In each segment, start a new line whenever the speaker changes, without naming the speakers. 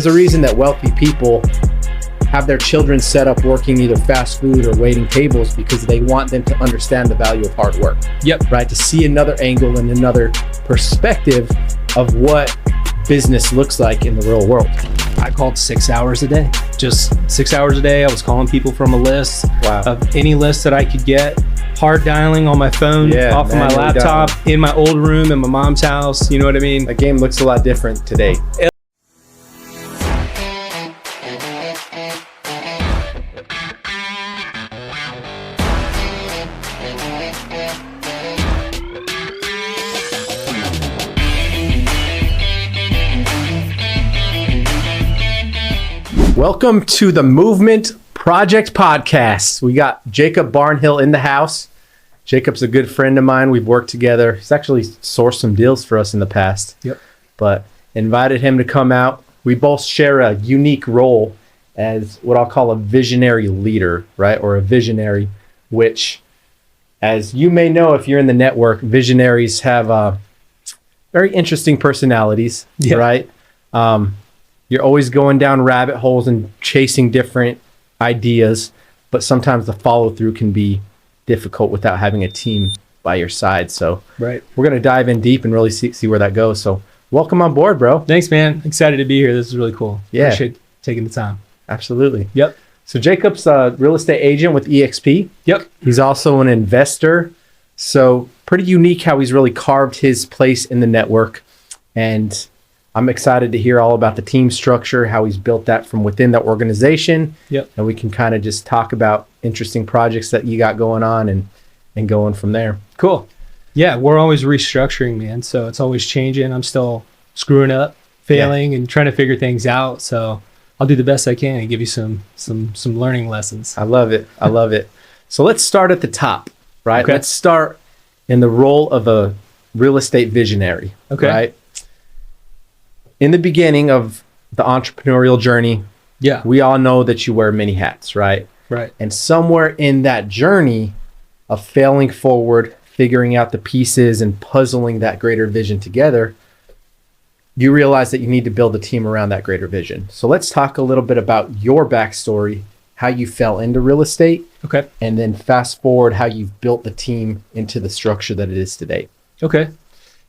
There's a reason that wealthy people have their children set up working either fast food or waiting tables, because they want them to understand the value of hard work.
Yep.
Right? To see another angle and another perspective of what business looks like in the real world.
I called 6 hours a day. Just 6 hours a day. I was calling people from a list of any list that I could get. Hard dialing on my phone, off of my laptop, in my old room, in my mom's house. You know what I mean?
The game looks a lot different today. Welcome to the Movement Project Podcast. We got Jacob Barnhill in the house. Jacob's a good friend of mine. We've worked together. He's actually sourced some deals for us in the past.
Yep.
But invited him to come out. We both share a unique role as what I'll call a visionary leader, right? Or a visionary, which, as you may know if you're in the network, visionaries have very interesting personalities, right? You're always going down rabbit holes and chasing different ideas, but sometimes the follow through can be difficult without having a team by your side. So we're going to dive in deep and really see where that goes. So welcome on board, bro.
Thanks, man. Excited to be here. This is really cool.
Yeah.
Appreciate taking the time.
Absolutely.
Yep.
So Jacob's a real estate agent with EXP.
Yep.
He's also an investor. So pretty unique how he's really carved his place in the network. And I'm excited to hear all about the team structure, how he's built that from within the organization.
Yep.
And we can kind of just talk about interesting projects that you got going on and going from there.
Cool. Yeah, we're always restructuring, man. So it's always changing. I'm still screwing up, failing, and trying to figure things out. So I'll do the best I can and give you some learning lessons.
I love it. I love it. So let's start at the top, right?
Okay.
Let's start in the role of a real estate visionary.
Okay.
Right? In the beginning of the entrepreneurial journey, we all know that you wear many hats, right?
Right.
And somewhere in that journey of failing forward, figuring out the pieces and puzzling that greater vision together, you realize that you need to build a team around that greater vision. So let's talk a little bit about your backstory, how you fell into real estate, and then fast forward how you've built the team into the structure that it is today.
Okay.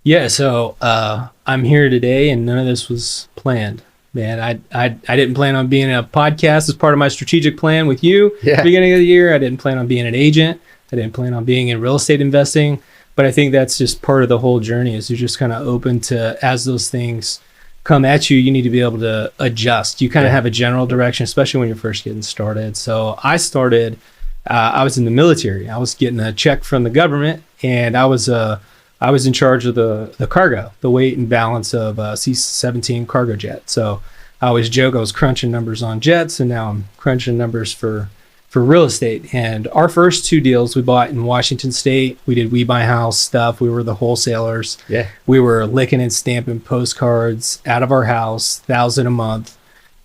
Yeah, so I'm here today, and none of this was planned, man. I didn't plan on being a podcast as part of my strategic plan with you at the beginning of the year. I didn't plan on being an agent. I didn't plan on being in real estate investing. But I think that's just part of the whole journey, is you're just kind of open to, as those things come at you, you need to be able to adjust. You kind of have a general direction, especially when you're first getting started. So I started, I was in the military. I was getting a check from the government, and I was in charge of the cargo, the weight and balance of a C-17 cargo jet. So I always joke I was crunching numbers on jets, and now I'm crunching numbers for real estate. And our first two deals we bought in Washington State, we did We Buy House stuff. We were the wholesalers. Yeah. We were licking and stamping postcards out of our house, 1,000 a month.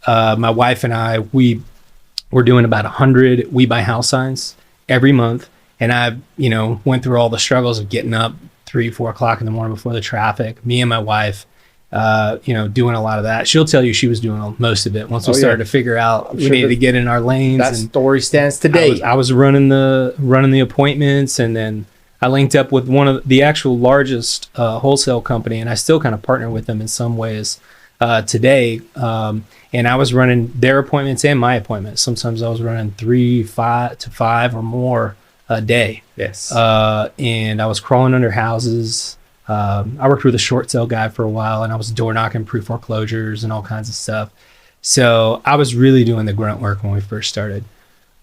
My wife and I, we were doing about 100 We Buy House signs every month. And I, went through all the struggles of getting up 3-4 o'clock in the morning before the traffic. Me and my wife, doing a lot of that. She'll tell you she was doing most of it once we started to figure out we needed to get in our lanes.
That story stands today.
I was running the appointments, and then I linked up with one of the actual largest wholesale company, and I still kind of partner with them in some ways today. And I was running their appointments and my appointments. Sometimes I was running 5 or more a day.
Yes.
And I was crawling under houses. I worked with a short sale guy for a while, and I was door knocking pre-foreclosures and all kinds of stuff. So I was really doing the grunt work when we first started.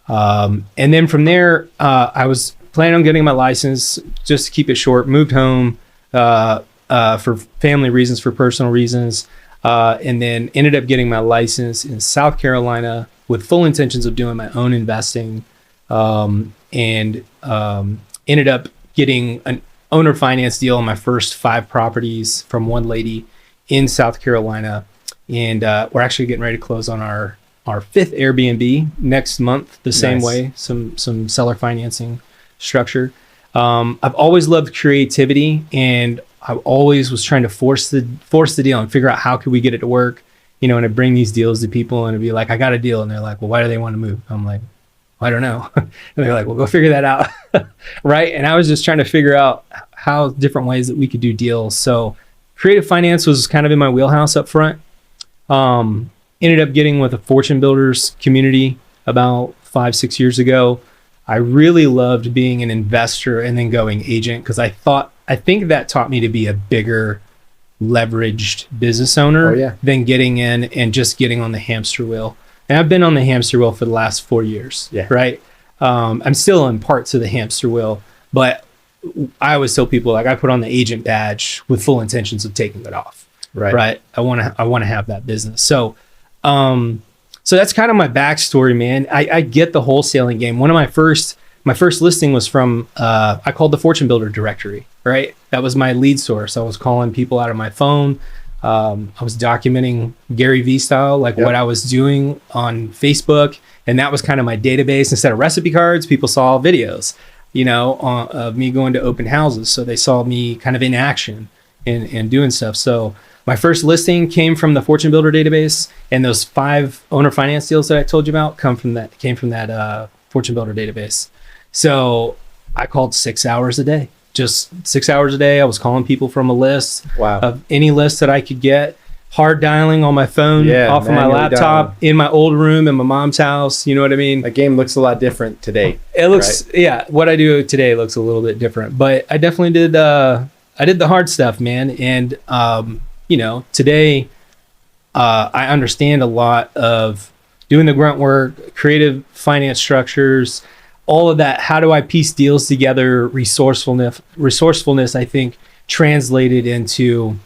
And then from there, I was planning on getting my license, just to keep it short, moved home for family reasons, for personal reasons, and then ended up getting my license in South Carolina with full intentions of doing my own investing. And ended up getting an owner finance deal on my first 5 properties from one lady in South Carolina. And we're actually getting ready to close on our 5th Airbnb next month, the same way, some seller financing structure. I've always loved creativity, and I always was trying to force the deal and figure out how could we get it to work. and I bring these deals to people and it'd be like, I got a deal. And they're like, well, why do they want to move? I'm like, I don't know. And they're like, well, go figure that out. Right. And I was just trying to figure out how different ways that we could do deals. So creative finance was kind of in my wheelhouse up front. Ended up getting with a fortune builders community about 5-6 years ago. I really loved being an investor and then going agent because I think that taught me to be a bigger leveraged business owner than getting in and just getting on the hamster wheel. And I've been on the hamster wheel for the last 4 years, right? I'm still in parts of the hamster wheel, but I always tell people, like, I put on the agent badge with full intentions of taking it off, right? I want to have that business. So that's kind of my backstory, man. I get the wholesaling game. One of my first listing was from, I called the Fortune Builder directory, right? That was my lead source. I was calling people out of my phone. I was documenting Gary Vee style, like what I was doing on Facebook. And that was kind of my database. Instead of recipe cards, people saw videos, of me going to open houses. So they saw me kind of in action and doing stuff. So my first listing came from the Fortune Builder database, and those 5 owner finance deals that I told you about came from that Fortune Builder database. So I called 6 hours a day, just 6 hours a day. I was calling people from a list of any list that I could get, hard dialing on my phone, off of my laptop, in my old room in my mom's house. You know what I mean?
The game looks a lot different today.
It looks, what I do today looks a little bit different, but I definitely did, I did the hard stuff, man. And, today, I understand a lot of doing the grunt work, creative finance structures, all of that. How do I piece deals together? Resourcefulness, I think, translated into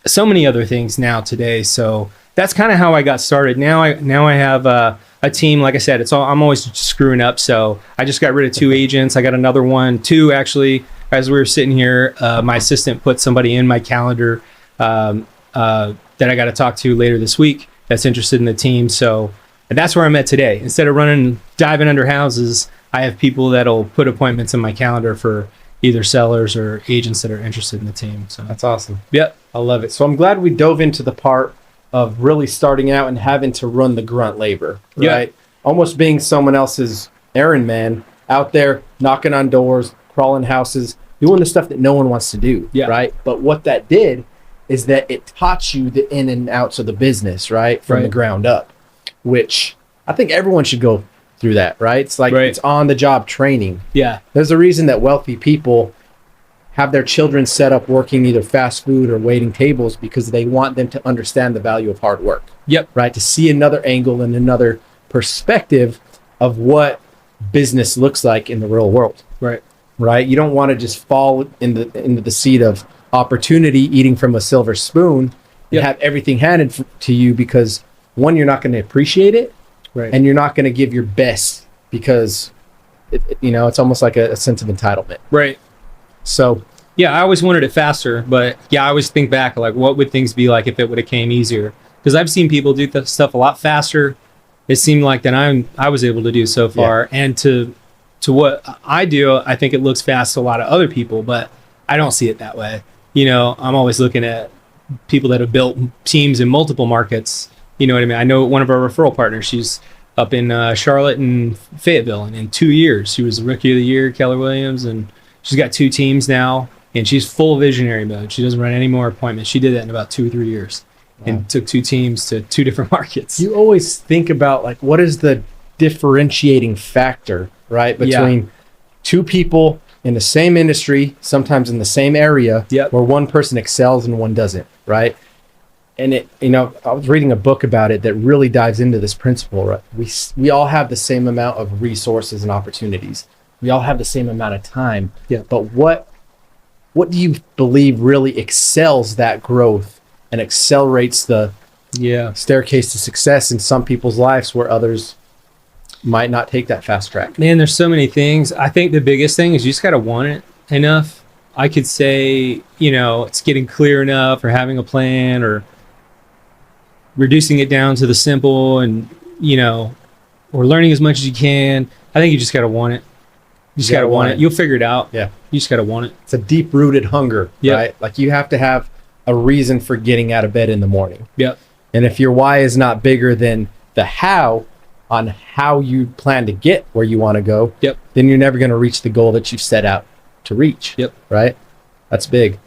so many other things now today. So that's kind of how I got started. Now I have a team. Like I said, I'm always screwing up. So I just got rid of 2 agents. I got another 2 actually. As we were sitting here, my assistant put somebody in my calendar that I got to talk to later this week that's interested in the team. So that's where I'm at today. Instead of diving under houses, I have people that'll put appointments in my calendar for either sellers or agents that are interested in the team. So
that's awesome.
Yep.
I love it. So I'm glad we dove into the part of really starting out and having to run the grunt labor, right? Almost being someone else's errand man out there, knocking on doors, crawling houses, doing the stuff that no one wants to do, right? But what that did is that it taught you the in and outs of the business, right? From the ground up, which I think everyone should go through that, right? It's like it's on the job training.
Yeah.
There's a reason that wealthy people have their children set up working either fast food or waiting tables, because they want them to understand the value of hard work. Right? To see another angle and another perspective of what business looks like in the real world. Right? You don't want to just fall into the seat of opportunity, eating from a silver spoon, and have everything handed to you, because one, you're not going to appreciate it, and you're not going to give your best, because it's almost like a sense of entitlement. So
I always wanted it faster, but I always think back, like, what would things be like if it would have came easier? Because I've seen people do stuff a lot faster, it seemed like, than I was able to do so far. And to what I do, I think it looks fast to a lot of other people, but I don't see it that way. I'm always looking at people that have built teams in multiple markets. You know what I mean? I know one of our referral partners, she's up in Charlotte and Fayetteville, and in 2 years, she was the Rookie of the Year, Keller Williams, and she's got 2 teams now, and she's full visionary mode. She doesn't run any more appointments. She did that in about 2 or 3 years, and took 2 teams to 2 different markets.
You always think about, like, what is the differentiating factor, right, between 2 people in the same industry, sometimes in the same area, where one person excels and one doesn't, right? And I was reading a book about it that really dives into this principle, right? We all have the same amount of resources and opportunities. We all have the same amount of time. But what do you believe really excels that growth and accelerates the staircase to success in some people's lives, where others might not take that fast track?
Man, there's so many things. I think the biggest thing is you just got to want it enough. I could say, it's getting clear enough, or having a plan, or reducing it down to the simple, and, or learning as much as you can. I think you just got to want it. You just got to want it. You'll figure it out. You just got to want it.
It's a deep-rooted hunger, right? Like, you have to have a reason for getting out of bed in the morning. And if your why is not bigger than the how on how you plan to get where you want to go,
Yep.
then you're never going to reach the goal that you set out to reach.
Yep.
Right? That's big.